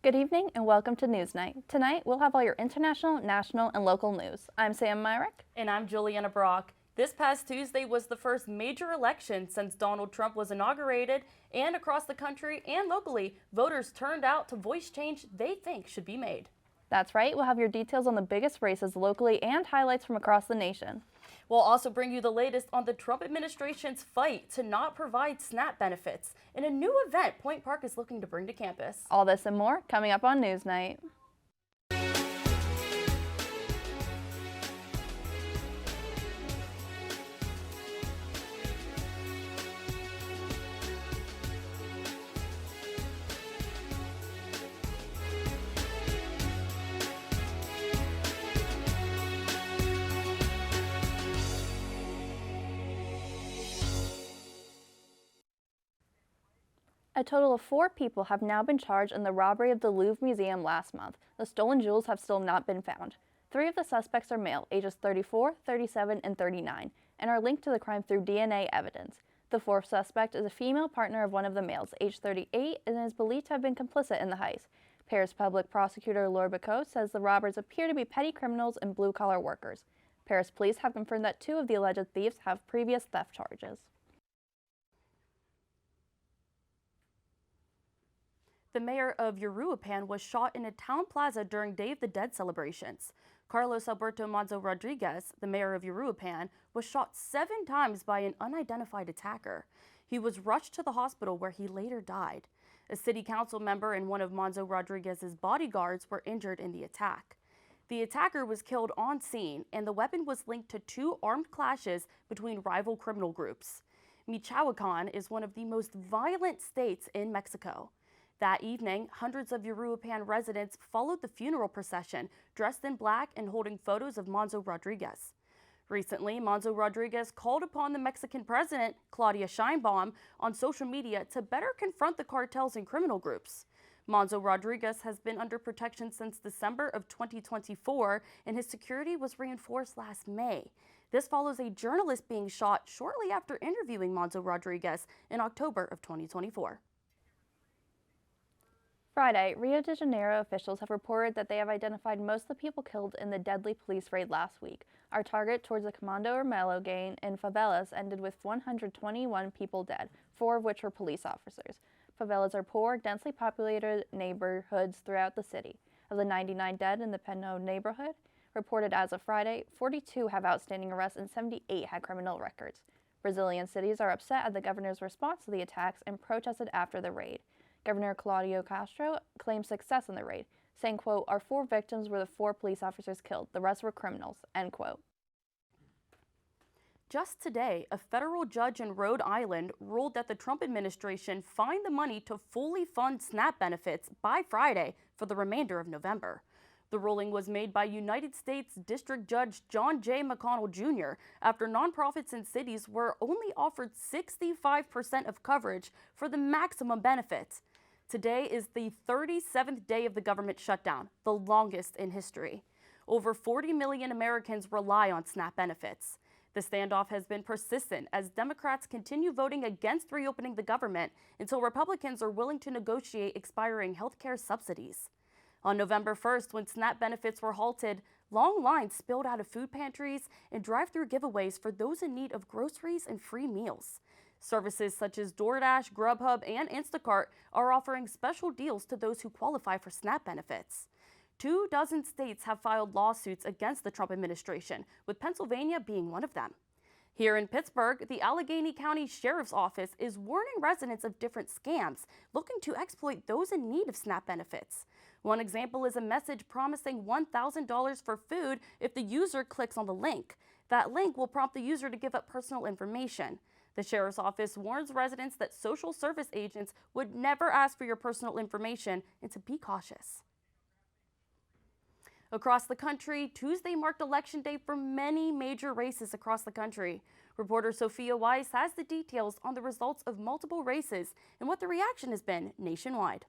Good evening and welcome to NewsNight. Tonight we'll have all your international, national, and local news. I'm Sam Myrick. And I'm Juliana Brock. This past Tuesday was the first major election since Donald Trump was inaugurated, and across the country and locally, voters turned out to voice change they think should be made. That's right, we'll have your details on the biggest races locally and highlights from across the nation. We'll also bring you the latest on the Trump administration's fight to not provide SNAP benefits in a new event Point Park is looking to bring to campus. All this and more coming up on NewsNight. A total of 4 people have now been charged in the robbery of the Louvre Museum last month. The stolen jewels have still not been found. 3 of the suspects are male, ages 34, 37, and 39, and are linked to the crime through DNA evidence. The 4th suspect is a female partner of one of the males, aged 38, and is believed to have been complicit in the heist. Paris Public Prosecutor Laure Bicot says the robbers appear to be petty criminals and blue-collar workers. Paris police have confirmed that 2 of the alleged thieves have previous theft charges. The mayor of Uruapan was shot in a town plaza during Day of the Dead celebrations. Carlos Alberto Manzo Rodriguez, the mayor of Uruapan, was shot 7 times by an unidentified attacker. He was rushed to the hospital where he later died. A city council member and one of Manzo Rodriguez's bodyguards were injured in the attack. The attacker was killed on scene, and the weapon was linked to 2 armed clashes between rival criminal groups. Michoacan is one of the most violent states in Mexico. That evening, hundreds of Uruapan residents followed the funeral procession, dressed in black and holding photos of Manzo Rodriguez. Recently, Manzo Rodriguez called upon the Mexican president, Claudia Sheinbaum, on social media to better confront the cartels and criminal groups. Manzo Rodriguez has been under protection since December of 2024, and his security was reinforced last May. This follows a journalist being shot shortly after interviewing Manzo Rodriguez in October of 2024. Friday, Rio de Janeiro officials have reported that they have identified most of the people killed in the deadly police raid last week. Our target towards the Comando Vermelho gang in favelas ended with 121 people dead, 4 of which were police officers. Favelas are poor, densely populated neighborhoods throughout the city. Of the 99 dead in the Peno neighborhood, reported as of Friday, 42 have outstanding arrests and 78 had criminal records. Brazilian cities are upset at the governor's response to the attacks and protested after the raid. Governor Claudio Castro claimed success in the raid, saying, quote, "Our 4 victims were the 4 police officers killed. The rest were criminals," end quote. Just today, a federal judge in Rhode Island ruled that the Trump administration find the money to fully fund SNAP benefits by Friday for the remainder of November. The ruling was made by United States District Judge John J. McConnell Jr. after nonprofits and cities were only offered 65% of coverage for the maximum benefits. Today is the 37th day of the government shutdown, the longest in history. Over 40 million Americans rely on SNAP benefits. The standoff has been persistent as Democrats continue voting against reopening the government until Republicans are willing to negotiate expiring health care subsidies. On November 1st, when SNAP benefits were halted, long lines spilled out of food pantries and drive-through giveaways for those in need of groceries and free meals. Services such as DoorDash, Grubhub, and Instacart are offering special deals to those who qualify for SNAP benefits. 24 states have filed lawsuits against the Trump administration, with Pennsylvania being one of them. Here in Pittsburgh, the Allegheny County Sheriff's Office is warning residents of different scams looking to exploit those in need of SNAP benefits. One example is a message promising $1,000 for food if the user clicks on the link. That link will prompt the user to give up personal information. The Sheriff's Office warns residents that social service agents would never ask for your personal information and to be cautious. Across the country, Tuesday marked Election Day for many major races across the country. Reporter Sophia Weiss has the details on the results of multiple races and what the reaction has been nationwide.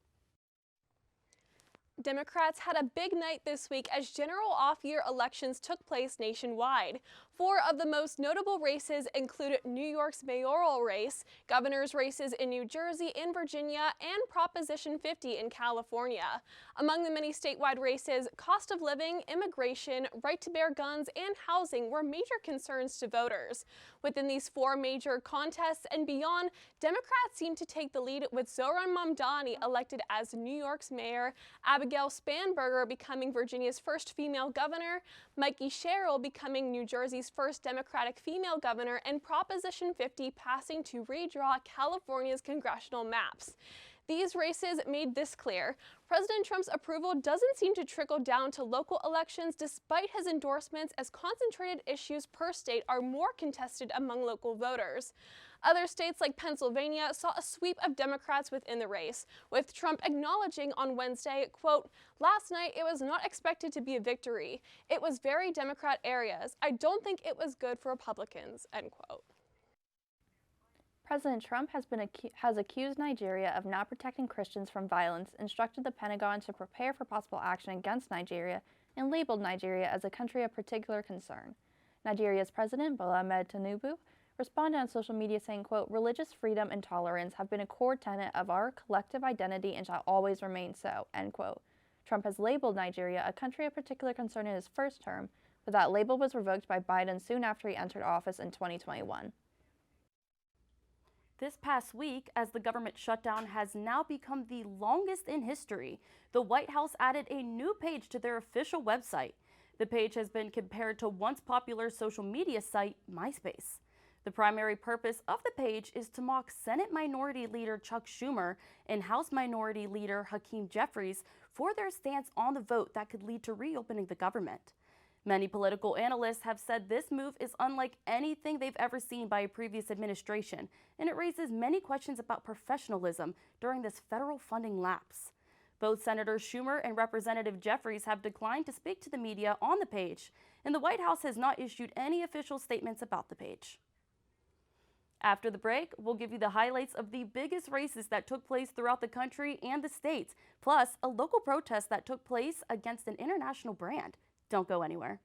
Democrats had a big night this week as general off-year elections took place nationwide. Four of the most notable races include New York's mayoral race, governor's races in New Jersey and Virginia, and Proposition 50 in California. Among the many statewide races, cost of living, immigration, right to bear guns, and housing were major concerns to voters. Within these four major contests and beyond, Democrats seem to take the lead, with Zohran Mamdani elected as New York's mayor, Abigail Spanberger becoming Virginia's first female governor, Mikey Sherrill becoming New Jersey's first Democratic female governor, and Proposition 50 passing to redraw California's congressional maps. These races made this clear. President Trump's approval doesn't seem to trickle down to local elections despite his endorsements, as concentrated issues per state are more contested among local voters. Other states like Pennsylvania saw a sweep of Democrats within the race, with Trump acknowledging on Wednesday, quote, "Last night it was not expected to be a victory. It was very Democrat areas. I don't think it was good for Republicans," end quote. President Trump has accused Nigeria of not protecting Christians from violence, instructed the Pentagon to prepare for possible action against Nigeria, and labeled Nigeria as a country of particular concern. Nigeria's President Bola Ahmed Tinubu responded on social media saying, quote, "Religious freedom and tolerance have been a core tenet of our collective identity and shall always remain so," end quote. Trump has labeled Nigeria a country of particular concern in his first term, but that label was revoked by Biden soon after he entered office in 2021. This past week, as the government shutdown has now become the longest in history, the White House added a new page to their official website. The page has been compared to once popular social media site MySpace. The primary purpose of the page is to mock Senate Minority Leader Chuck Schumer and House Minority Leader Hakeem Jeffries for their stance on the vote that could lead to reopening the government. Many political analysts have said this move is unlike anything they've ever seen by a previous administration, and it raises many questions about professionalism during this federal funding lapse. Both Senator Schumer and Representative Jeffries have declined to speak to the media on the page, and the White House has not issued any official statements about the page. After the break, we'll give you the highlights of the biggest races that took place throughout the country and the states, plus a local protest that took place against an international brand. Don't go anywhere.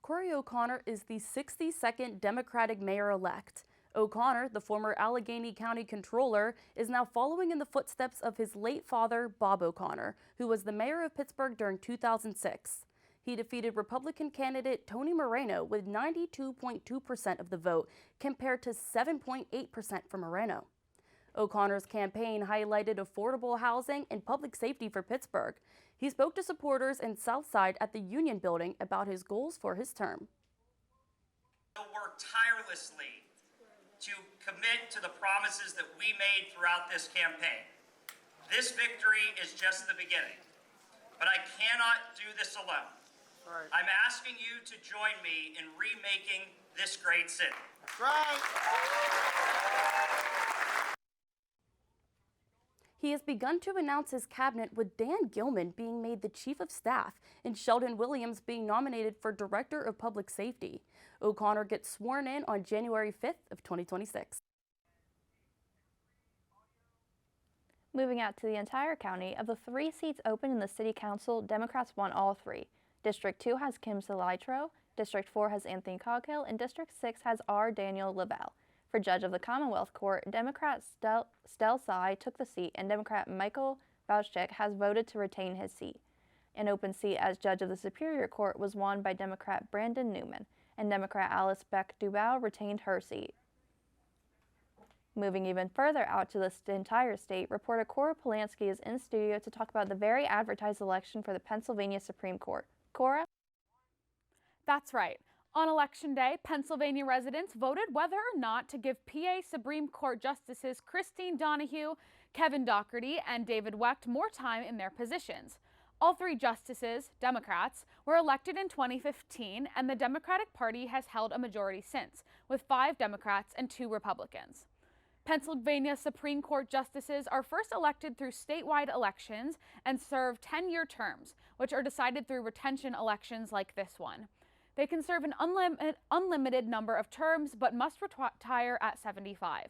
Corey O'Connor is the 62nd Democratic mayor-elect. O'Connor, the former Allegheny County Controller, is now following in the footsteps of his late father, Bob O'Connor, who was the mayor of Pittsburgh during 2006. He defeated Republican candidate Tony Moreno with 92.2% of the vote, compared to 7.8% for Moreno. O'Connor's campaign highlighted affordable housing and public safety for Pittsburgh. He spoke to supporters in Southside at the Union Building about his goals for his term. We'll work tirelessly to commit to the promises that we made throughout this campaign. This victory is just the beginning, but I cannot do this alone. Right. I'm asking you to join me in remaking this great city. That's right. He He has begun to announce his cabinet, with Dan Gilman being made the chief of staff and Sheldon Williams being nominated for director of public safety. O'Connor gets sworn in on January 5th of 2026. Moving out to the entire county, of the 3 seats open in the city council, Democrats won all 3. District 2 has Kim Silitro, District 4 has Anthony Coghill, and District 6 has R. Daniel Lavelle. For Judge of the Commonwealth Court, Democrat Stel Sy took the seat, and Democrat Michael Vauchik has voted to retain his seat. An open seat as Judge of the Superior Court was won by Democrat Brandon Newman, and Democrat Alice Beck-Dubois retained her seat. Moving even further out to the entire state, reporter Cora Polanski is in studio to talk about the very advertised election for the Pennsylvania Supreme Court. Cora? That's right. On Election Day, Pennsylvania residents voted whether or not to give PA Supreme Court Justices Christine Donahue, Kevin Dougherty, and David Wecht more time in their positions. All 3 justices, Democrats, were elected in 2015, and the Democratic Party has held a majority since, with 5 Democrats and 2 Republicans. Pennsylvania Supreme Court justices are first elected through statewide elections and serve 10-year terms, which are decided through retention elections like this one. They can serve an unlimited number of terms, but must retire at 75.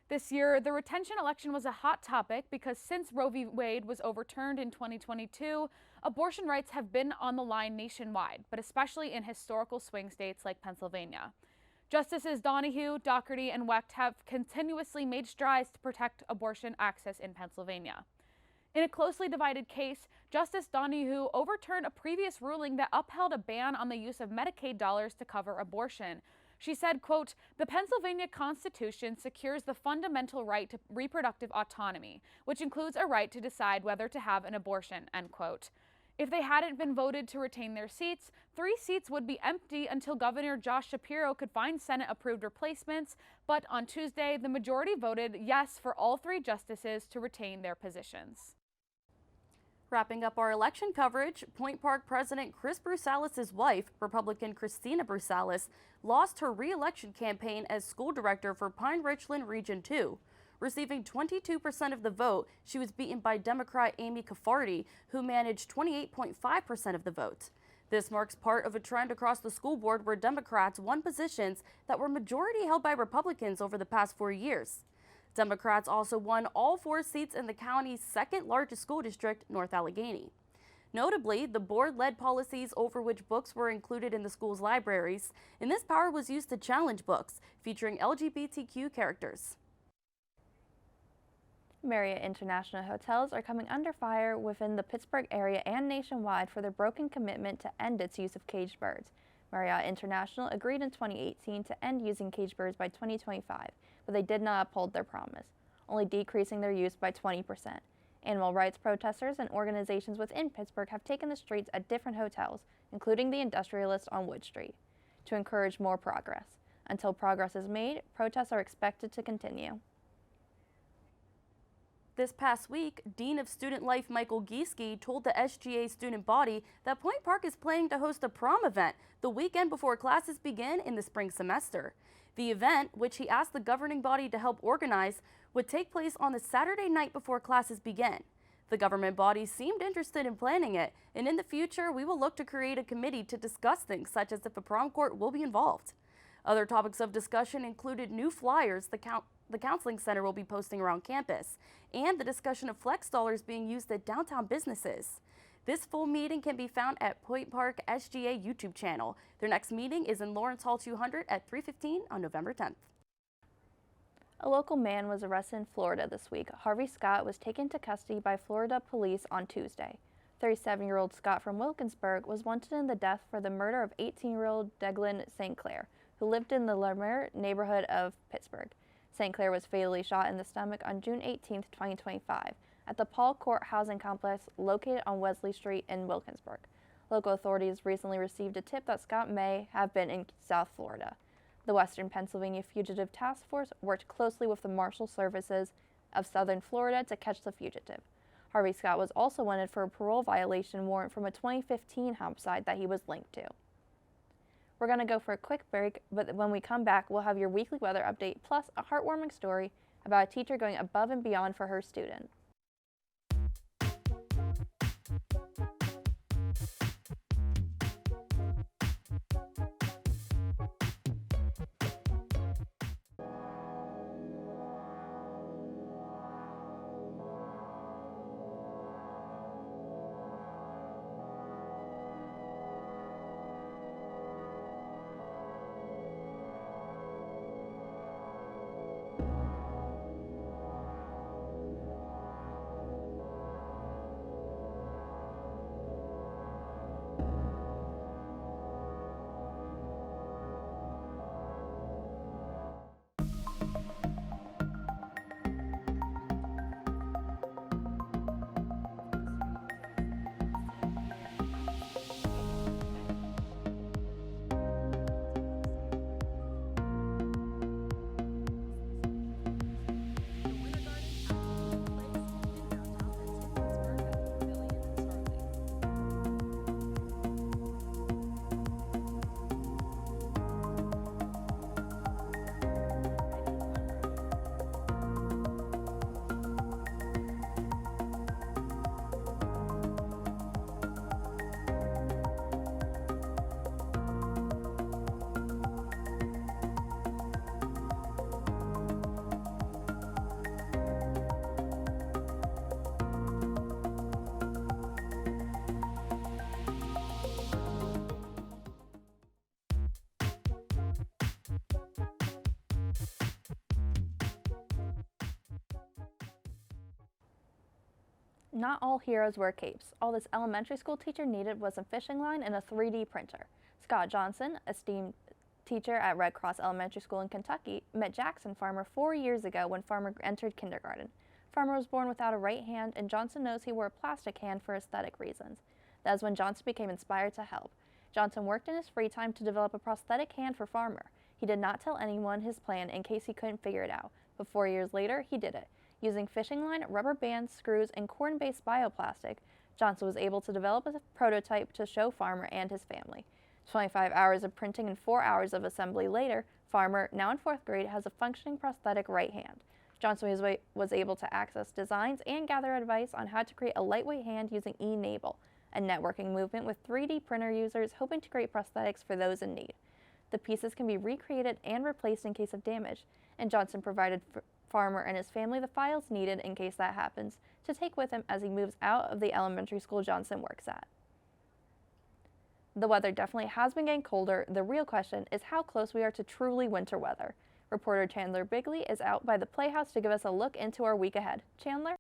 This year, the retention election was a hot topic because since Roe v. Wade was overturned in 2022, abortion rights have been on the line nationwide, but especially in historical swing states like Pennsylvania. Justices Donahue, Dougherty, and Wecht have continuously made strides to protect abortion access in Pennsylvania. In a closely divided case, Justice Donahue overturned a previous ruling that upheld a ban on the use of Medicaid dollars to cover abortion. She said, quote, "The Pennsylvania Constitution secures the fundamental right to reproductive autonomy, which includes a right to decide whether to have an abortion," end quote. If they hadn't been voted to retain their seats, 3 seats would be empty until Governor Josh Shapiro could find Senate-approved replacements, but on Tuesday, the majority voted yes for all 3 justices to retain their positions. Wrapping up our election coverage, Point Park President Chris Brusalis' wife, Republican Christina Brusalis, lost her re-election campaign as school director for Pine Richland Region 2. Receiving 22% of the vote, she was beaten by Democrat Amy Caffarty, who managed 28.5% of the vote. This marks part of a trend across the school board where Democrats won positions that were majority held by Republicans over the past 4 years. Democrats also won all 4 seats in the county's second largest school district, North Allegheny. Notably, the board led policies over which books were included in the school's libraries, and this power was used to challenge books featuring LGBTQ characters. Marriott International hotels are coming under fire within the Pittsburgh area and nationwide for their broken commitment to end its use of caged birds. Marriott International agreed in 2018 to end using caged birds by 2025, but they did not uphold their promise, only decreasing their use by 20%. Animal rights protesters and organizations within Pittsburgh have taken the streets at different hotels, including the Industrialist on Wood Street, to encourage more progress. Until progress is made, protests are expected to continue. This past week, Dean of Student Life Michael Gieske told the SGA student body that Point Park is planning to host a prom event the weekend before classes begin in the spring semester. The event, which he asked the governing body to help organize, would take place on the Saturday night before classes begin. The government body seemed interested in planning it, and in the future, we will look to create a committee to discuss things such as if a prom court will be involved. Other topics of discussion included new flyers the counseling center will be posting around campus, and the discussion of flex dollars being used at downtown businesses. This full meeting can be found at Point Park SGA YouTube channel. Their next meeting is in Lawrence Hall 200 at 3:15 on November 10th. A local man was arrested in Florida this week. Harvey Scott was taken to custody by Florida police on Tuesday. 37-year-old Scott from Wilkinsburg was wanted in the death for the murder of 18-year-old Declan St. Clair, who lived in the Lemire neighborhood of Pittsburgh. St. Clair was fatally shot in the stomach on June 18, 2025, at the Paul Court Housing Complex located on Wesley Street in Wilkinsburg. Local authorities recently received a tip that Scott may have been in South Florida. The Western Pennsylvania Fugitive Task Force worked closely with the Marshal Services of Southern Florida to catch the fugitive. Harvey Scott was also wanted for a parole violation warrant from a 2015 homicide that he was linked to. We're going to go for a quick break, but when we come back, we'll have your weekly weather update plus a heartwarming story about a teacher going above and beyond for her student. not all heroes wear capes. All this elementary school teacher needed was a fishing line and a 3D printer. Scott Johnson, esteemed teacher at Red Cross Elementary School in Kentucky, met Jackson Farmer 4 years ago when Farmer entered kindergarten. Farmer was born without a right hand, and Johnson knows he wore a plastic hand for aesthetic reasons. That is when Johnson became inspired to help. Johnson worked in his free time to develop a prosthetic hand for Farmer. He did not tell anyone his plan in case he couldn't figure it out, but 4 years later, he did it. Using fishing line, rubber bands, screws, and corn-based bioplastic, Johnson was able to develop a prototype to show Farmer and his family. 25 hours of printing and 4 hours of assembly later, Farmer, now in 4th grade, has a functioning prosthetic right hand. Johnson was able to access designs and gather advice on how to create a lightweight hand using eNable, a networking movement with 3D printer users hoping to create prosthetics for those in need. The pieces can be recreated and replaced in case of damage, and Johnson provided Farmer and his family the files needed in case that happens to take with him as he moves out of the elementary school Johnson works at. The weather definitely has been getting colder. The real question is how close we are to truly winter weather. Reporter Chandler Bigley is out by the Playhouse to give us a look into our week ahead. Chandler?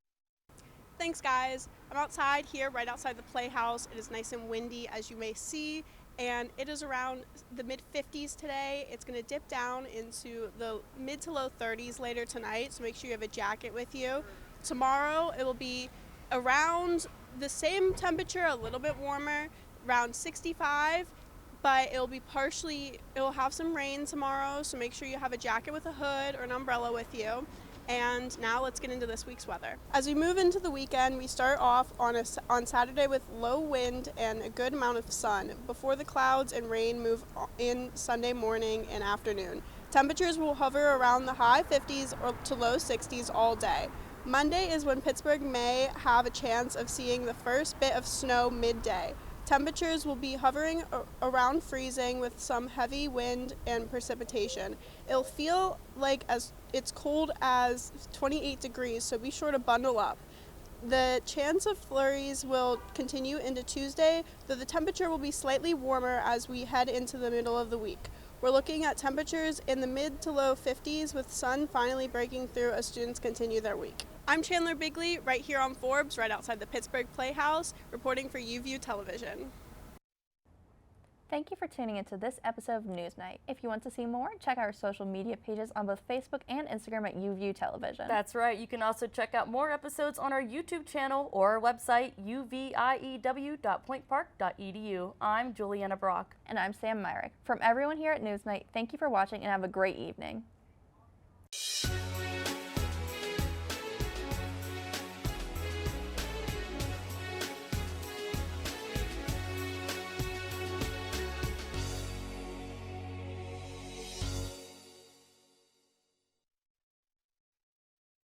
Thanks, guys. I'm outside here, right outside the Playhouse. It is nice and windy, as you may see, and it is around the mid-50s today. It's going to dip down into the mid to low 30s later tonight, so make sure you have a jacket with you. Tomorrow, it will be around the same temperature, a little bit warmer, around 65, but it'll have some rain tomorrow, so make sure you have a jacket with a hood or an umbrella with you. And now let's get into this week's weather. As we move into the weekend, we start off on Saturday with low wind and a good amount of sun before the clouds and rain move in Sunday morning and afternoon. Temperatures will hover around the high 50s or to low 60s all day. Monday is when Pittsburgh may have a chance of seeing the first bit of snow midday. Temperatures will be hovering around freezing with some heavy wind and precipitation. It'll feel like it's cold as 28 degrees, so be sure to bundle up. The chance of flurries will continue into Tuesday, though the temperature will be slightly warmer as we head into the middle of the week. We're looking at temperatures in the mid to low 50s with sun finally breaking through as students continue their week. I'm Chandler Bigley, right here on Forbes, right outside the Pittsburgh Playhouse, reporting for UView Television. Thank you for tuning into this episode of NewsNight. If you want to see more, check out our social media pages on both Facebook and Instagram at UView Television. That's right. You can also check out more episodes on our YouTube channel or our website, uview.pointpark.edu. I'm Juliana Brock. And I'm Sam Myrick. From everyone here at NewsNight, thank you for watching and have a great evening.